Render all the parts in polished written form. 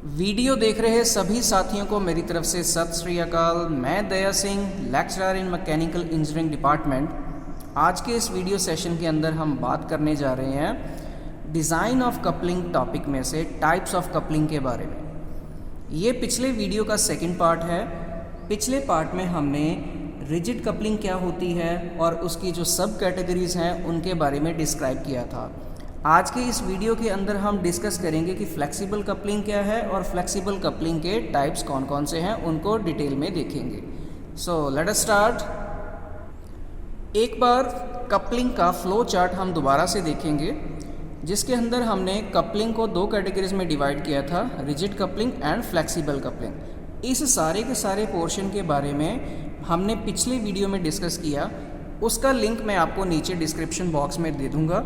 Video देख रहे सभी साथियों को मेरी तरफ से सत श्री अकाल। मैं Daya Singh, lecturer in mechanical engineering department. आज के इस वीडियो सेशन के अंदर हम बात करने जा रहे हैं डिज़ाइन ऑफ कपलिंग टॉपिक में से टाइप्स ऑफ कपलिंग के बारे में। ये पिछले वीडियो का सेकंड पार्ट है। पिछले पार्ट में हमने रिजिड कपलिंग क्या होती है और उसकी जो सब कैटेगरीज़ हैं उनके बारे में डिस्क्राइब किया था। आज के इस वीडियो के अंदर हम डिस्कस करेंगे कि फ्लेक्सिबल कपलिंग क्या है और फ्लेक्सिबल कपलिंग के टाइप्स कौन कौन से हैं, उनको डिटेल में देखेंगे। So let us start. एक बार कपलिंग का फ्लो चार्ट हम दोबारा से देखेंगे, जिसके अंदर हमने कपलिंग को दो कैटेगरीज में डिवाइड किया था, rigid coupling and flexible coupling. इस सारे के सारे पोर्शन के बारे में हमने पिछले वीडियो में डिस्कस किया, उसका लिंक मैं आपको नीचे डिस्क्रिप्शन बॉक्स में दे दूँगा।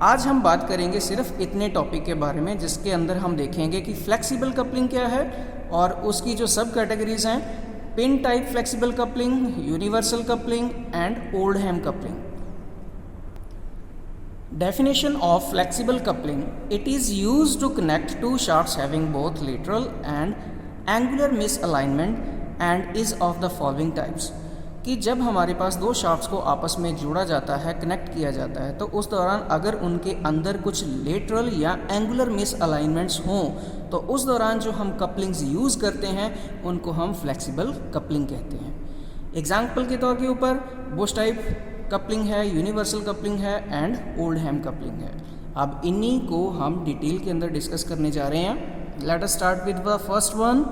आज हम बात करेंगे सिर्फ इतने टॉपिक के बारे में, जिसके अंदर हम देखेंगे कि फ्लेक्सिबल कपलिंग क्या है और उसकी जो सब कैटेगरीज हैं, pin type flexible coupling, universal coupling and Oldham coupling. Definition of flexible coupling: it is used to connect two shafts having both lateral and angular misalignment and is of the following types। कि जब हमारे पास दो shafts को आपस में जोड़ा जाता है, कनेक्ट किया जाता है, तो उस दौरान अगर उनके अंदर कुछ लेटरल या एंगुलर मिसअलाइनमेंट्स हों तो उस दौरान जो हम कपलिंग्स यूज़ करते हैं उनको हम फ्लेक्सिबल कपलिंग कहते हैं। एग्जाम्पल के तौर के ऊपर बुश टाइप कपलिंग है, यूनिवर्सल कपलिंग है एंड ओल्डहैम कपलिंग है। अब इन्हीं को हम डिटेल के अंदर डिस्कस करने जा रहे हैं। Let us start with the first one.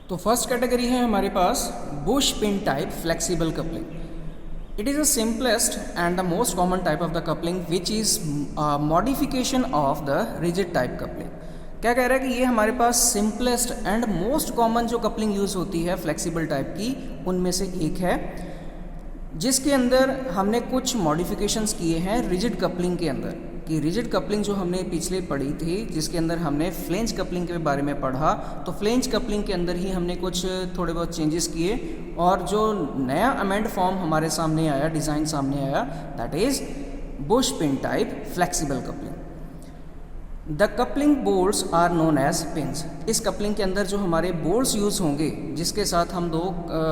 तो फर्स्ट कैटेगरी है हमारे पास bush pin type flexible coupling. It is the simplest and the most common type of the coupling which is modification of the rigid type coupling. क्या कह रहा है कि ये हमारे पास सिंपलेस्ट एंड मोस्ट कॉमन जो कपलिंग यूज़ होती है फ्लेक्सिबल टाइप की, उनमें से एक है, जिसके अंदर हमने कुछ मॉडिफिकेशंस किए हैं रिजिड कपलिंग के अंदर। कि रिजिड कपलिंग जो हमने पिछले पढ़ी थी, जिसके अंदर हमने फ्लेंज कपलिंग के बारे में पढ़ा, तो फ्लेंज कपलिंग के अंदर ही हमने कुछ थोड़े बहुत चेंजेस किए और जो नया अमेंड फॉर्म हमारे सामने आया, डिज़ाइन सामने आया, that is bush pin type flexible coupling. The coupling bolts are known as pins. इस कपलिंग के अंदर जो हमारे बोल्ट्स यूज़ होंगे, जिसके साथ हम दो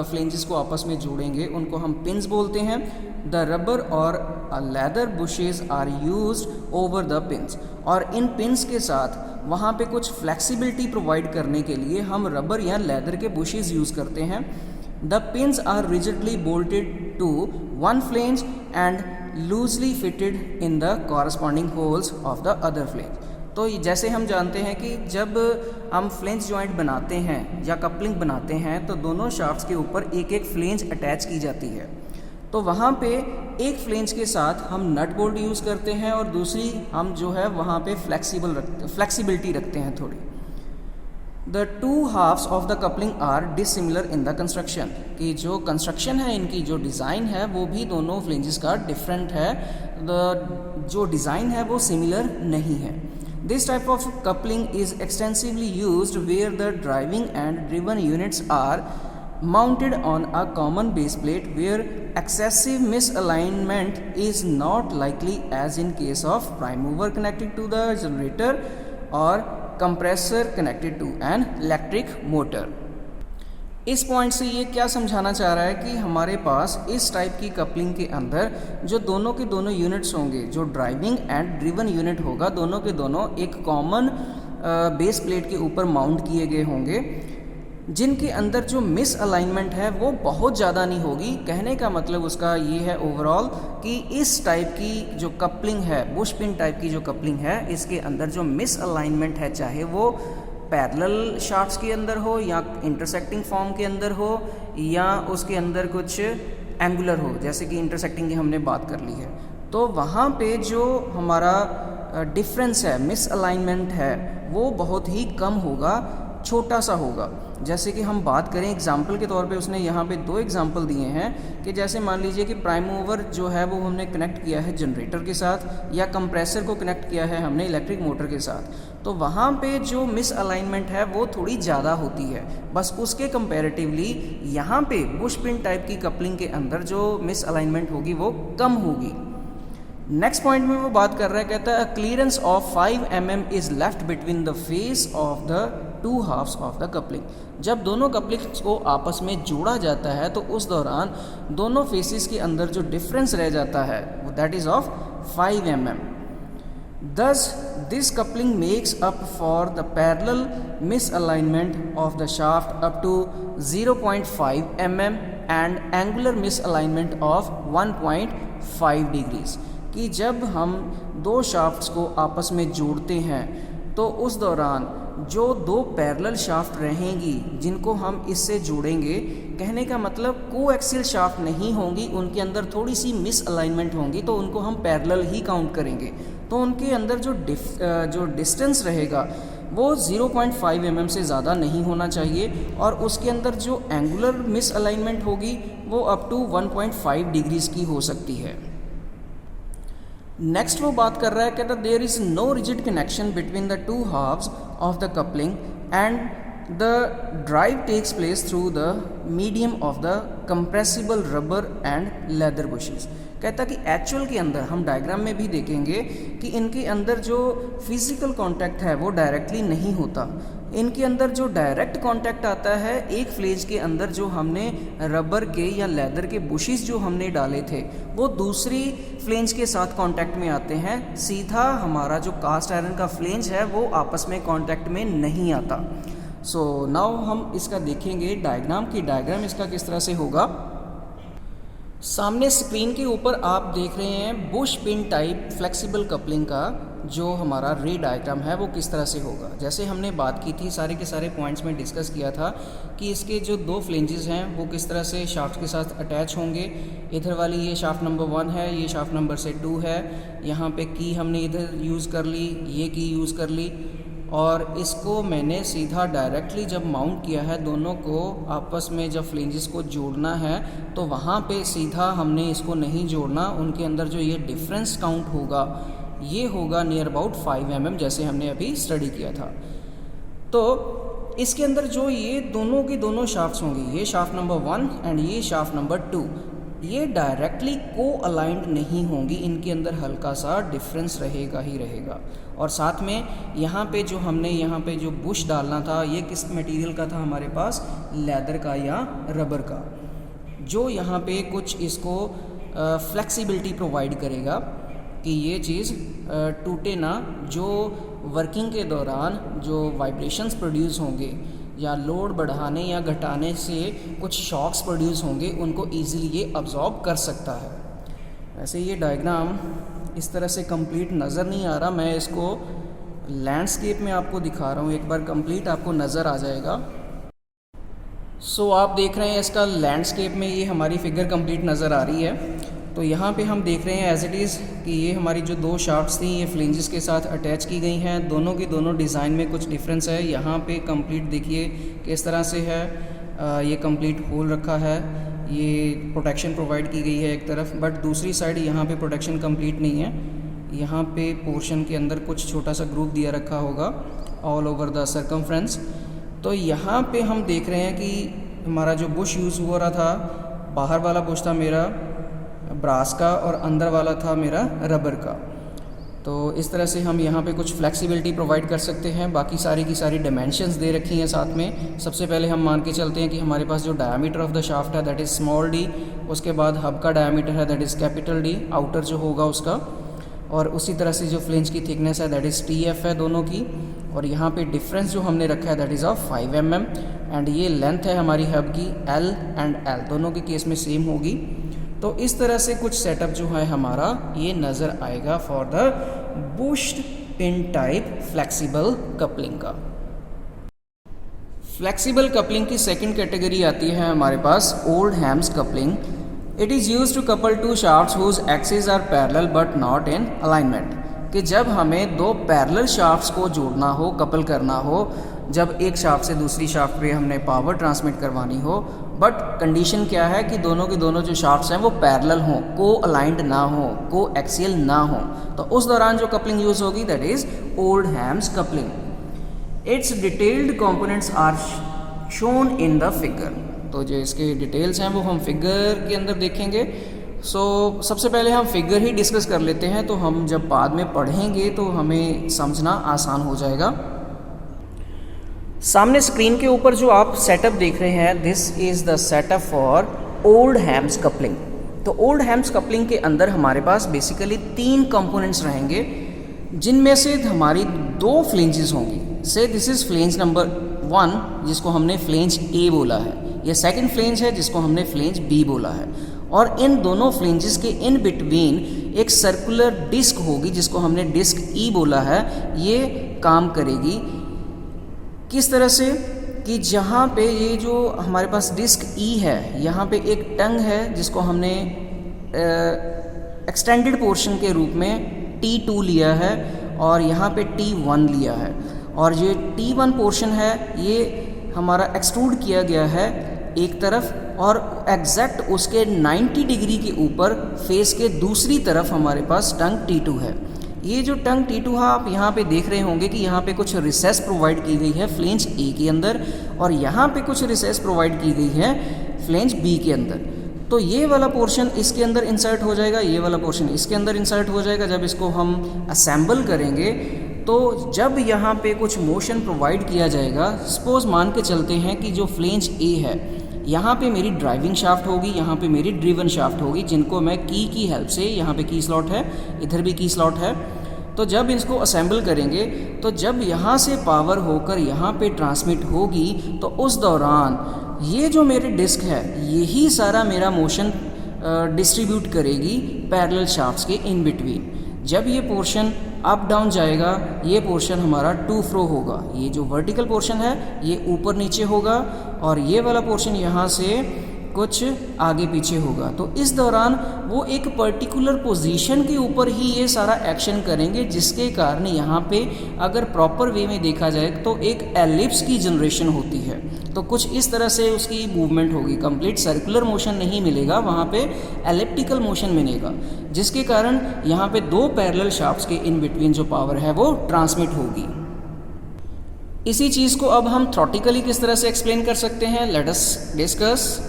फ्लेंजेस को आपस में जोड़ेंगे, उनको हम पिन्स बोलते हैं। द रबर और leather bushes are used over the pins. और इन पिन्स के साथ वहाँ पे कुछ फ्लेक्सिबिलिटी प्रोवाइड करने के लिए हम रबर या लेदर के बुशेज यूज़ करते हैं। The pins are rigidly bolted to one flange and loosely fitted in the corresponding holes of the other flange. तो जैसे हम जानते हैं कि जब हम फ्लेंज जॉइंट बनाते हैं या कपलिंग बनाते हैं तो दोनों शाफ्ट्स के ऊपर एक एक फ्लेंज अटैच की जाती है। तो वहाँ पे एक फ्लेंज के साथ हम नट बोल्ट यूज़ करते हैं और दूसरी हम जो है वहाँ पे फ्लेक्सिबिलिटी रखते हैं थोड़ी। The two halves of the coupling are dissimilar in the construction. कि जो कंस्ट्रक्शन है, इनकी जो डिज़ाइन है, वो भी दोनों फ्लेंजेस का डिफरेंट है। जो डिज़ाइन है वो सिमिलर नहीं है। This type of coupling is extensively used where the driving and driven units are mounted on a common base plate where excessive misalignment is not likely, as in case of prime mover connected to the generator or compressor connected to an electric motor। इस point से ये क्या समझाना चाह रहा है कि हमारे पास इस टाइप की कपलिंग के अंदर जो दोनों के दोनों यूनिट्स होंगे, जो ड्राइविंग एंड ड्रिवन यूनिट होगा, दोनों के दोनों एक कॉमन बेस प्लेट के ऊपर माउंट किए गए होंगे, जिनके अंदर जो मिस अलाइनमेंट है वो बहुत ज़्यादा नहीं होगी। कहने का मतलब उसका ये है ओवरऑल कि इस टाइप की जो कपलिंग है, बुश पिन टाइप की जो कपलिंग है, इसके अंदर जो मिस अलाइनमेंट है, चाहे वो पैरेलल शाफ्ट्स के अंदर हो या इंटरसेक्टिंग फॉर्म के अंदर हो या उसके अंदर कुछ एंगुलर हो, जैसे कि इंटरसेक्टिंग की हमने बात कर ली है, तो वहाँ पे जो हमारा डिफरेंस है, मिस अलाइनमेंट है, वो बहुत ही कम होगा, छोटा सा होगा। जैसे कि हम बात करें एग्जाम्पल के तौर पे, उसने यहाँ पे दो एग्जाम्पल दिए हैं कि जैसे मान लीजिए कि प्राइम मूवर जो है वो हमने कनेक्ट किया है जनरेटर के साथ या कंप्रेसर को कनेक्ट किया है हमने इलेक्ट्रिक मोटर के साथ, तो वहाँ पे जो मिस अलाइनमेंट है वो थोड़ी ज़्यादा होती है। बस उसके कंपैरेटिवली यहाँ पे बुश पिन टाइप की कपलिंग के अंदर जो मिस अलाइनमेंट होगी वो कम होगी। नेक्स्ट पॉइंट में वो बात कर रहा है, कहता है clearance of 5 mm is left between the face of the two halves of the coupling. जब दोनों कपलिंग्स को आपस में जोड़ा जाता है तो उस दौरान दोनों फेसेस के अंदर जो डिफरेंस रह जाता है that is of 5 mm। Thus, this coupling makes up for the parallel misalignment of the shaft up to 0.5 mm and angular misalignment of 1.5 degrees। कि जब हम दो शाफ्ट्स को आपस में जोड़ते हैं तो उस दौरान जो दो पैरेलल शाफ्ट रहेंगी जिनको हम इससे जोड़ेंगे, कहने का मतलब कोएक्सियल शाफ्ट नहीं होंगी, उनके अंदर थोड़ी सी मिस अलाइनमेंट होंगी तो उनको हम पैरेलल ही काउंट करेंगे। तो उनके अंदर जो डिस्टेंस रहेगा वो 0.5 mm से ज़्यादा नहीं होना चाहिए और उसके अंदर जो एंगुलर मिस अलाइनमेंट होगी वो अप टू 1.5 डिग्रीज की हो सकती है। नेक्स्ट वो बात कर रहा है, कहता there is no rigid connection between the two halves of the coupling and the drive takes place through the medium of the compressible rubber and leather bushes. कहता कि एक्चुअल के अंदर हम डायग्राम में भी देखेंगे कि इनके अंदर जो फिज़िकल कांटेक्ट है वो डायरेक्टली नहीं होता। इनके अंदर जो डायरेक्ट कांटेक्ट आता है एक फ्लेज के अंदर जो हमने रबर के या लेदर के बुशेस जो हमने डाले थे वो दूसरी फ्लेंज के साथ कांटेक्ट में आते हैं। सीधा हमारा जो कास्ट आयरन का फ्लेंज है वो आपस में कांटेक्ट में नहीं आता। सो नाउ हम इसका देखेंगे डायग्राम की डायग्राम इसका किस तरह से होगा। सामने स्क्रीन के ऊपर आप देख रहे हैं Bush pin type flexible coupling का जो हमारा रे डायग्राम है वो किस तरह से होगा। जैसे हमने बात की थी, सारे के सारे पॉइंट्स में डिस्कस किया था कि इसके जो दो फ्लेंजेस हैं वो किस तरह से शाफ्ट के साथ अटैच होंगे। इधर वाली ये शाफ्ट नंबर 1 है, ये शाफ्ट नंबर से 2 है। यहाँ पे की हमने इधर यूज़ कर ली, ये की यूज़ कर ली और इसको मैंने सीधा डायरेक्टली जब माउंट किया है दोनों को आपस में जब फ्लेंजेस को जोड़ना है तो वहाँ पे सीधा हमने इसको नहीं जोड़ना। उनके अंदर जो ये डिफरेंस काउंट होगा ये होगा नियर अबाउट 5 mm जैसे हमने अभी स्टडी किया था। तो इसके अंदर जो ये दोनों की दोनों शाफ्ट्स होंगी, ये शाफ्ट नंबर 1 एंड ये शाफ्ट नंबर 2, ये डायरेक्टली को अलाइंड नहीं होंगी। इनके अंदर हल्का सा डिफरेंस रहेगा ही रहेगा। और साथ में यहाँ पे जो हमने यहाँ पे जो बुश डालना था ये किस मटेरियल का था हमारे पास, लेदर का या रबर का, जो यहाँ पे कुछ इसको फ्लेक्सिबिलिटी प्रोवाइड करेगा कि ये चीज़ टूटे ना। जो वर्किंग के दौरान जो वाइब्रेशंस प्रोड्यूस होंगे या लोड बढ़ाने या घटाने से कुछ शॉक्स प्रोड्यूस होंगे उनको ईजिली ये अब्जॉर्ब कर सकता है। वैसे ये डायग्राम इस तरह से कंप्लीट नज़र नहीं आ रहा, मैं इसको लैंडस्केप में आपको दिखा रहा हूँ, एक बार कंप्लीट आपको नज़र आ जाएगा। सो आप देख रहे हैं इसका लैंडस्केप में ये हमारी फिगर कंप्लीट नज़र आ रही है। तो यहाँ पे हम देख रहे हैं एज इट इज़ कि ये हमारी जो दो शाफ्ट्स थी ये फ्लेंजेस के साथ अटैच की गई हैं। दोनों की दोनों डिज़ाइन में कुछ डिफरेंस है। यहाँ पे कंप्लीट देखिए किस तरह से है, ये कंप्लीट होल रखा है, ये प्रोटेक्शन प्रोवाइड की गई है एक तरफ, बट दूसरी साइड यहाँ पे प्रोटेक्शन कंप्लीट नहीं है। यहाँ पे पोर्शन के अंदर कुछ छोटा सा ग्रूव दिया रखा होगा ऑल ओवर द सर्कमफ्रेंस। तो यहाँ पे हम देख रहे हैं कि हमारा जो बुश यूज़ हो रहा था, बाहर वाला बुश था मेरा ब्रास का और अंदर वाला था मेरा रबर का। तो इस तरह से हम यहाँ पे कुछ फ्लेक्सिबिलिटी प्रोवाइड कर सकते हैं। बाकी सारी की सारी डायमेंशंस दे रखी हैं साथ में। सबसे पहले हम मान के चलते हैं कि हमारे पास जो डायमीटर ऑफ द शाफ्ट है दैट इज़ स्मॉल डी, उसके बाद हब का डायमीटर है that is capital D, outer जो होगा उसका, और उसी तरह से जो फ्लेंज की थिकनेस है दैट इज़ TF है दोनों की। और यहाँ पे डिफरेंस जो हमने रखा है that is of 5 mm and ये लेंथ है हमारी हब की L एंड L, दोनों के केस में सेम होगी। तो इस तरह से कुछ सेटअप जो है हमारा ये नज़र आएगा for the bushed pin type flexible coupling का। फ्लेक्सिबल कपलिंग की सेकंड कैटेगरी आती है हमारे पास Oldham's coupling. It is used to couple two shafts whose axis are parallel but not in alignment. कि जब हमें दो पैरेलल शाफ्ट्स को जोड़ना हो, कपल करना हो, जब एक शाफ्ट से दूसरी शाफ्ट पे हमने पावर ट्रांसमिट करवानी हो, बट कंडीशन क्या है कि दोनों के दोनों जो शाफ्ट्स हैं वो पैरेलल हों, को अलाइंड ना हो, को एक्सियल ना हो। तो उस दौरान जो कपलिंग यूज़ होगी that is Oldham's coupling. Its detailed components are shown in the figure. तो जो इसके डिटेल्स हैं वो हम फिगर के अंदर देखेंगे। सबसे पहले हम फिगर ही डिस्कस कर लेते हैं, तो हम जब बाद में पढ़ेंगे तो हमें समझना आसान हो जाएगा। सामने स्क्रीन के ऊपर जो आप सेटअप देख रहे हैं, this is the setup for Oldham's coupling. तो ओल्डहैम्स कपलिंग के अंदर हमारे पास बेसिकली 3 कंपोनेंट्स रहेंगे, जिनमें से हमारी 2 फ्लेंजेस होंगी। से दिस इज़ फ्लेंज नंबर 1 जिसको हमने फ्लेंज ए बोला है, यह सेकंड फ्लेंज है जिसको हमने फ्लेंज बी बोला है, और इन दोनों फ्लेंजेस के इन बिटवीन एक सर्कुलर डिस्क होगी जिसको हमने डिस्क ई बोला है। ये काम करेगी किस तरह से कि जहाँ पे ये जो हमारे पास डिस्क ई है, यहाँ पे एक टंग है जिसको हमने एक्सटेंडेड पोर्शन के रूप में T2 लिया है और यहाँ पे T1 लिया है, और ये T1 पोर्शन है ये हमारा एक्सट्रूड किया गया है एक तरफ, और एग्जैक्ट उसके 90 डिग्री के ऊपर फेस के दूसरी तरफ हमारे पास टंग T2 है। ये जो टंग T2 है, आप यहाँ पे देख रहे होंगे कि यहाँ पे कुछ रिसेस प्रोवाइड की गई है फ्लेंज ए के अंदर, और यहाँ पे कुछ रिसेस प्रोवाइड की गई है फ्लेंज बी के अंदर। तो ये वाला पोर्शन इसके अंदर इंसर्ट हो जाएगा, ये वाला पोर्शन इसके अंदर इंसर्ट हो जाएगा। जब इसको हम असेंबल करेंगे तो जब यहाँ पे कुछ मोशन प्रोवाइड किया जाएगा, सपोज मान के चलते हैं कि जो फ्लेंज ए है, यहाँ पे मेरी ड्राइविंग शाफ्ट होगी, यहाँ पे मेरी ड्रिवन शाफ्ट होगी, जिनको मैं की हेल्प से, यहाँ पे की स्लॉट है, इधर भी की स्लॉट है। तो जब इसको असेंबल करेंगे तो जब यहाँ से पावर होकर यहाँ पे ट्रांसमिट होगी, तो उस दौरान ये जो मेरी डिस्क है यही सारा मेरा मोशन डिस्ट्रीब्यूट करेगी पैरेलल शाफ्ट्स के इन बिटवीन। जब ये पोर्शन अप डाउन जाएगा, ये पोर्शन हमारा टू फ्रो होगा। ये जो वर्टिकल पोर्शन है ये ऊपर नीचे होगा, और ये वाला पोर्शन यहाँ से कुछ आगे पीछे होगा। तो इस दौरान वो एक पर्टिकुलर पोजीशन के ऊपर ही ये सारा एक्शन करेंगे, जिसके कारण यहाँ पे अगर प्रॉपर वे में देखा जाए तो एक एलिप्स की जनरेशन होती है। तो कुछ इस तरह से उसकी मूवमेंट होगी, कंप्लीट सर्कुलर मोशन नहीं मिलेगा, वहाँ पे एलिप्टिकल मोशन मिलेगा, जिसके कारण यहाँ पे 2 पैरेलल शाफ्ट्स के इन बिटवीन जो पावर है वो ट्रांसमिट होगी। इसी चीज़ को अब हम थ्योरेटिकली किस तरह से एक्सप्लेन कर सकते हैं, let us discuss.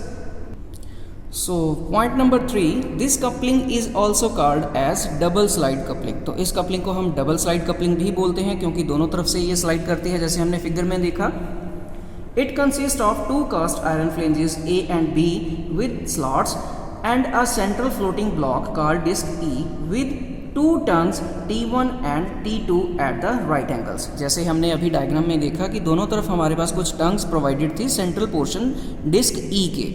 So point number 3, this coupling is also called as double slide coupling. तो इस कपलिंग को हम डबल स्लाइड कपलिंग भी बोलते हैं, क्योंकि दोनों तरफ से ये स्लाइड करती है, जैसे हमने फिगर में देखा। It consist of 2 cast iron flanges A and B with slots and a central floating block called disc E with 2 tongues T1 and T2 at the right angles। जैसे हमने अभी डायग्राम में देखा कि दोनों तरफ हमारे पास कुछ टंग्स प्रोवाइडेड थी सेंट्रल पोर्शन डिस्क E के।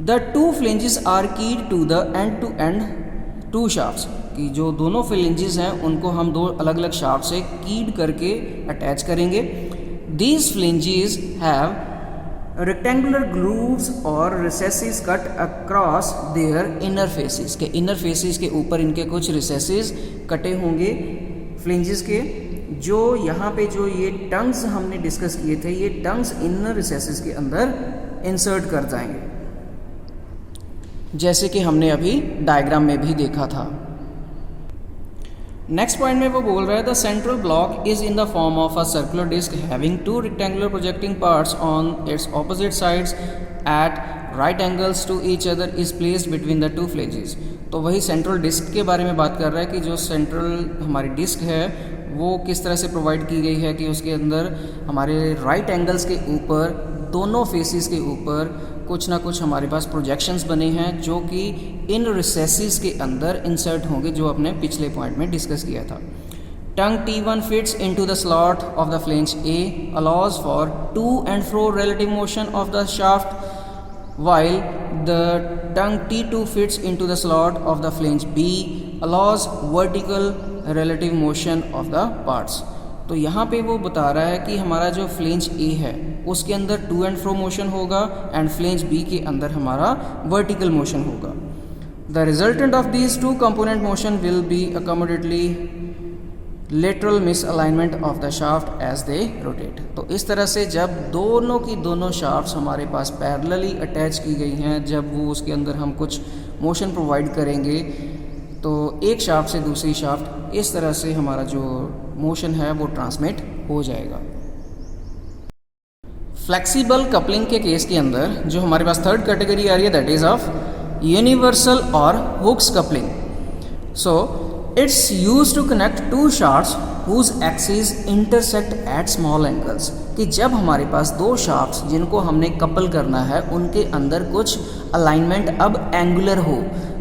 The 2 flanges are keyed to the end-to-end 2 shafts, कि जो दोनों फ्लेंजेस हैं उनको हम 2 अलग अलग शाफ्ट से कीड करके अटैच करेंगे। These flanges have rectangular grooves or recesses cut across their inner faces, के inner faces के ऊपर इनके कुछ recesses कटे होंगे फ्लेंजेस के, जो यहाँ पे जो ये टंग्स हमने डिस्कस किए थे, ये टंग्स इनर रिसेसेस के अंदर इंसर्ट कर जाएंगे, जैसे कि हमने अभी डायग्राम में भी देखा था। नेक्स्ट पॉइंट में वो बोल रहा है, the central block is in the form of a circular disc having 2 rectangular projecting parts on its opposite sides at right angles to each other is placed between the 2 flanges. तो वही central disc के बारे में बात कर रहा है कि जो सेंट्रल हमारी डिस्क है वो किस तरह से प्रोवाइड की गई है कि उसके अंदर हमारे राइट एंगल्स के ऊपर, दोनों फेसेस के ऊपर कुछ ना कुछ हमारे पास प्रोजेक्शंस बने हैं, जो कि इन रिसेसेस के अंदर इंसर्ट होंगे, जो अपने पिछले पॉइंट में डिस्कस किया था। टंग T1 fits into the slot of the flange A, allows for to and fro relative motion of the shaft, while the tongue T2 fits into the slot of the flange B, allows vertical relative motion of the parts। तो यहाँ पे वो बता रहा है कि हमारा जो फ्लेंज ए है उसके अंदर टू एंड फ्रो मोशन होगा, एंड फ्लेंज बी के अंदर हमारा वर्टिकल मोशन होगा। The resultant of these 2 component motion will be accommodated lateral misalignment of the shaft as they rotate. तो इस तरह से जब दोनों की दोनों शाफ्ट्स हमारे पास पैरेलली अटैच की गई हैं, जब वो उसके अंदर हम कुछ मोशन प्रोवाइड करेंगे, तो एक शाफ्ट से दूसरी शाफ्ट इस तरह से हमारा जो मोशन है वो ट्रांसमिट हो जाएगा। फ्लेक्सिबल कपलिंग के केस के अंदर जो हमारे पास 3rd कैटेगरी आ रही है, that is of universal or Hooke's coupling. So it's used to connect two shafts whose axes intersect at small angles. कि जब हमारे पास दो शाफ्ट्स जिनको हमने कपल करना है उनके अंदर कुछ अलाइनमेंट अब एंगुलर हो,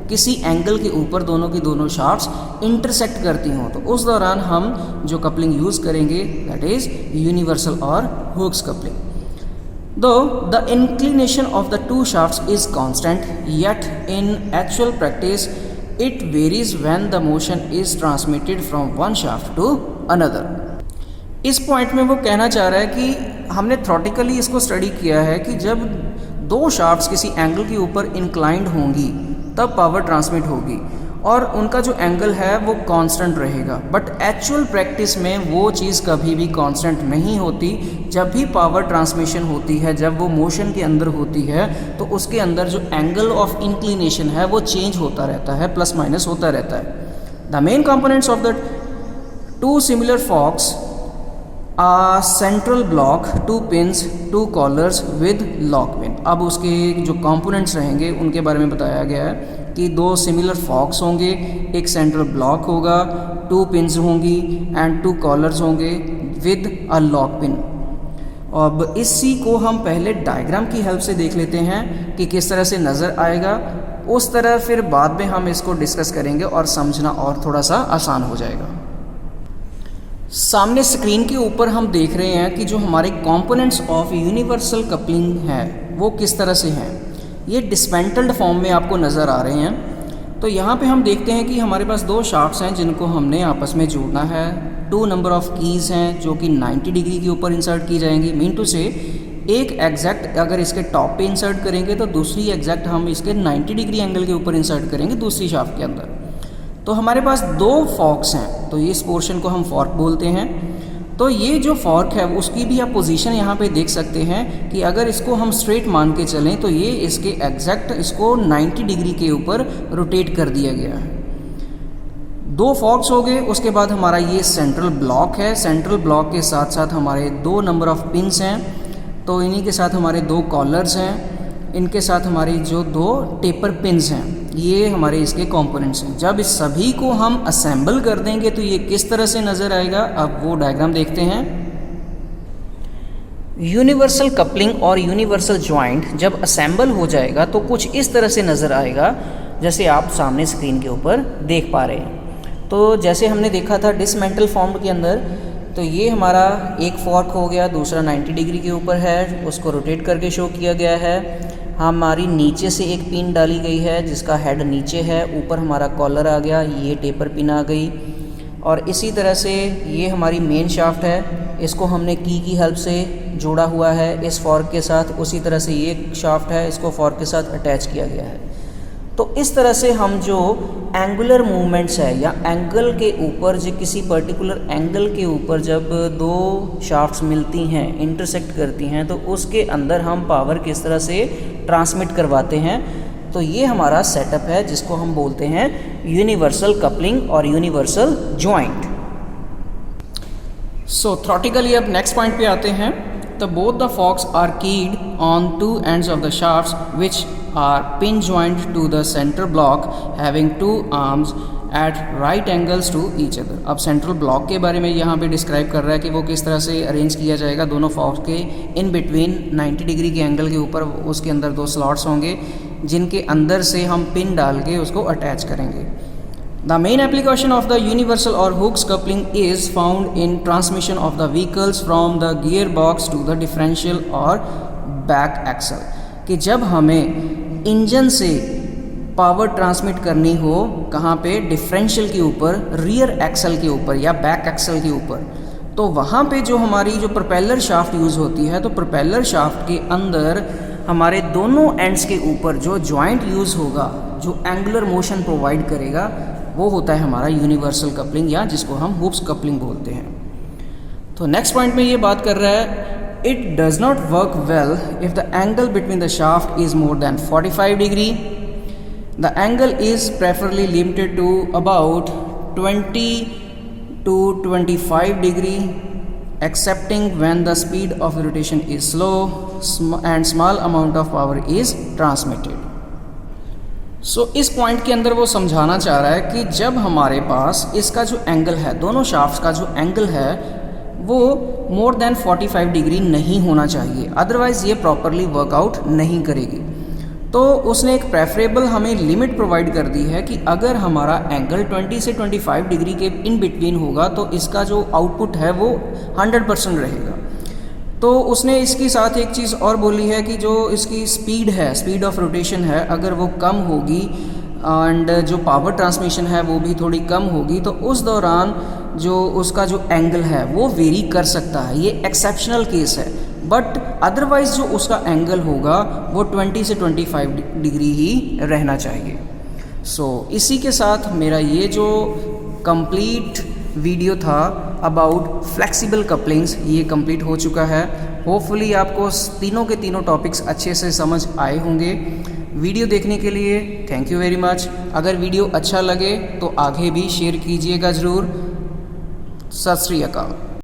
किसी एंगल के ऊपर दोनों की दोनों शाफ्ट्स इंटरसेक्ट करती हों, तो उस दौरान हम जो कपलिंग यूज़ करेंगे दैट इज़ यूनिवर्सल और Hooke's coupling. Though the inclination of the two shafts is constant, yet in actual practice it varies when the motion is transmitted from one shaft to another. इस point में वो कहना चाह रहा है कि हमने थ्योरेटिकली इसको स्टडी किया है कि जब दो शाफ्ट्स किसी एंगल के ऊपर इंक्लाइंड होंगी तब पावर ट्रांसमिट होगी और उनका जो एंगल है वो कांस्टेंट रहेगा. बट एक्चुअल प्रैक्टिस में वो चीज़ कभी भी कांस्टेंट नहीं होती. जब भी पावर ट्रांसमिशन होती है, जब वो मोशन के अंदर होती है, तो उसके अंदर जो एंगल ऑफ इंक्लिनेशन है वो चेंज होता रहता है, प्लस माइनस होता रहता है. The main components of the two similar forks a central block, two pins, two collars with lock pin. अब उसके जो कंपोनेंट्स रहेंगे उनके बारे में बताया गया है कि दो सिमिलर फॉक्स होंगे, एक सेंट्रल ब्लॉक होगा, टू पिन्स होंगी एंड टू कॉलर्स होंगे विद अ लॉक पिन. अब इसी को हम पहले डायग्राम की हेल्प से देख लेते हैं कि किस तरह से नज़र आएगा. उस तरह फिर बाद में हम इसको डिस्कस करेंगे और समझना और थोड़ा सा आसान हो जाएगा. सामने स्क्रीन के ऊपर हम देख रहे हैं कि जो हमारे कंपोनेंट्स ऑफ यूनिवर्सल कपलिंग है वो किस तरह से हैं. ये डिस्मेंटल्ड फॉर्म में आपको नज़र आ रहे हैं. तो यहाँ पे हम देखते हैं कि हमारे पास दो शाफ्ट्स हैं जिनको हमने आपस में जोड़ना है. टू नंबर ऑफ कीज़ हैं जो कि 90 डिग्री के ऊपर इंसर्ट की जाएंगी. मीन टू से एक एग्जैक्ट अगर इसके टॉप पे इंसर्ट करेंगे तो दूसरी एग्जैक्ट हम इसके 90 डिग्री एंगल के ऊपर इंसर्ट करेंगे दूसरी शाफ्ट के अंदर. तो हमारे पास दो फॉर्क्स हैं, तो इस पोर्शन को हम फॉर्क बोलते हैं. तो ये जो फॉर्क है उसकी भी आप पोजीशन यहाँ पे देख सकते हैं कि अगर इसको हम स्ट्रेट मान के चलें तो ये इसके एग्जैक्ट इसको 90 डिग्री के ऊपर रोटेट कर दिया गया है. दो फॉर्क्स हो गए. उसके बाद हमारा ये सेंट्रल ब्लॉक है. सेंट्रल ब्लॉक के साथ साथ हमारे दो नंबर ऑफ पिन्स हैं, तो इन्हीं के साथ हमारे दो कॉलर्स हैं. इनके साथ हमारी जो दो टेपर पिन्स हैं, ये हमारे इसके कंपोनेंट्स हैं. जब इस सभी को हम असेंबल कर देंगे तो ये किस तरह से नज़र आएगा, अब वो डायग्राम देखते हैं. यूनिवर्सल कपलिंग और यूनिवर्सल जॉइंट जब असेंबल हो जाएगा तो कुछ इस तरह से नज़र आएगा जैसे आप सामने स्क्रीन के ऊपर देख पा रहे हैं. तो जैसे हमने देखा था डिसमेंटल फॉर्म के अंदर, तो ये हमारा एक फॉर्क हो गया, दूसरा 90 डिग्री के ऊपर है, उसको रोटेट करके शो किया गया है. हमारी नीचे से एक पिन डाली गई है जिसका हेड नीचे है, ऊपर हमारा कॉलर आ गया, ये टेपर पिन आ गई. और इसी तरह से ये हमारी मेन शाफ्ट है, इसको हमने की हेल्प से जोड़ा हुआ है इस फॉर्क के साथ. उसी तरह से ये शाफ्ट है, इसको फॉर्क के साथ अटैच किया गया है. तो इस तरह से हम जो एंगुलर मूवमेंट्स है या एंगल के ऊपर जो किसी पर्टिकुलर एंगल के ऊपर जब दो शाफ्ट्स मिलती हैं, इंटरसेक्ट करती हैं, तो उसके अंदर हम पावर किस तरह से ट्रांसमिट करवाते हैं. तो ये हमारा सेटअप है जिसको हम बोलते हैं यूनिवर्सल कपलिंग और यूनिवर्सल जॉइंट. सो थ्योरेटिकली अब नेक्स्ट पॉइंट पे आते हैं. तो बोथ द फॉक्स आर कीड on two ends of the shafts which are pin joined to the center block having two arms at right angles to each other. अब central block के बारे में यहाँ पे डिस्क्राइब कर रहा है कि वो किस तरह से अरेंज किया जाएगा. दोनों फॉक्स के इन बिटवीन 90 डिग्री के एंगल के ऊपर उसके अंदर दो स्लॉट्स होंगे जिनके अंदर से हम पिन डाल के उसको अटैच करेंगे. The main application of the universal or Hooke's coupling is found in transmission of the vehicles from the gearbox to the differential or back axle. कि जब हमें इंजन से पावर ट्रांसमिट करनी हो कहाँ पे, डिफरेंशियल के ऊपर, रियर एक्सल के ऊपर या बैक एक्सल के ऊपर, तो वहाँ पे जो हमारी जो प्रोपेलर शाफ्ट यूज़ होती है, तो प्रोपेलर शाफ्ट के अंदर हमारे दोनों एंड्स के ऊपर जो जॉइंट यूज़ होगा, जो एंगुलर मोशन प्रोवाइड करेगा, वो होता है हमारा यूनिवर्सल कपलिंग या जिसको हम हुक्स कपलिंग बोलते हैं. तो नेक्स्ट पॉइंट में ये बात कर रहा है, it does not work well if the angle between the shaft is more than 45 degree. The angle is preferably limited to about 20 to 25 degree, excepting when the speed of the rotation is slow and small amount of power is transmitted. सो इस point के अंदर वो समझाना चाह रहा है कि जब हमारे पास इसका जो एंगल है, दोनों शाफ्ट्स का जो एंगल है वो मोर देन 45 डिग्री नहीं होना चाहिए, अदरवाइज़ ये प्रॉपरली वर्कआउट नहीं करेगी। तो उसने एक प्रेफरेबल हमें लिमिट प्रोवाइड कर दी है कि अगर हमारा एंगल 20 से 25 डिग्री के इन बिटवीन होगा तो इसका जो आउटपुट है वो 100% रहेगा। तो उसने इसके साथ एक चीज़ और बोली है कि जो इसकी स्पीड है, स्पीड ऑफ रोटेशन है, अगर वो कम होगी एंड जो पावर ट्रांसमिशन है वो भी थोड़ी कम होगी तो उस दौरान जो उसका जो एंगल है वो वेरी कर सकता है। ये एक्सेप्शनल केस है, बट अदरवाइज़ जो उसका एंगल होगा वो 20 से 25 डिग्री ही रहना चाहिए। सो इसी के साथ मेरा ये जो कंप्लीट वीडियो था अबाउट फ्लेक्सिबल कपलिंग्स ये कंप्लीट हो चुका है। होपफुली आपको तीनों के तीनों टॉपिक्स अच्छे से समझ आए होंगे। वीडियो देखने के लिए थैंक यू वेरी मच। अगर वीडियो अच्छा लगे तो आगे भी शेयर कीजिएगा ज़रूर। सत श्री अकाल।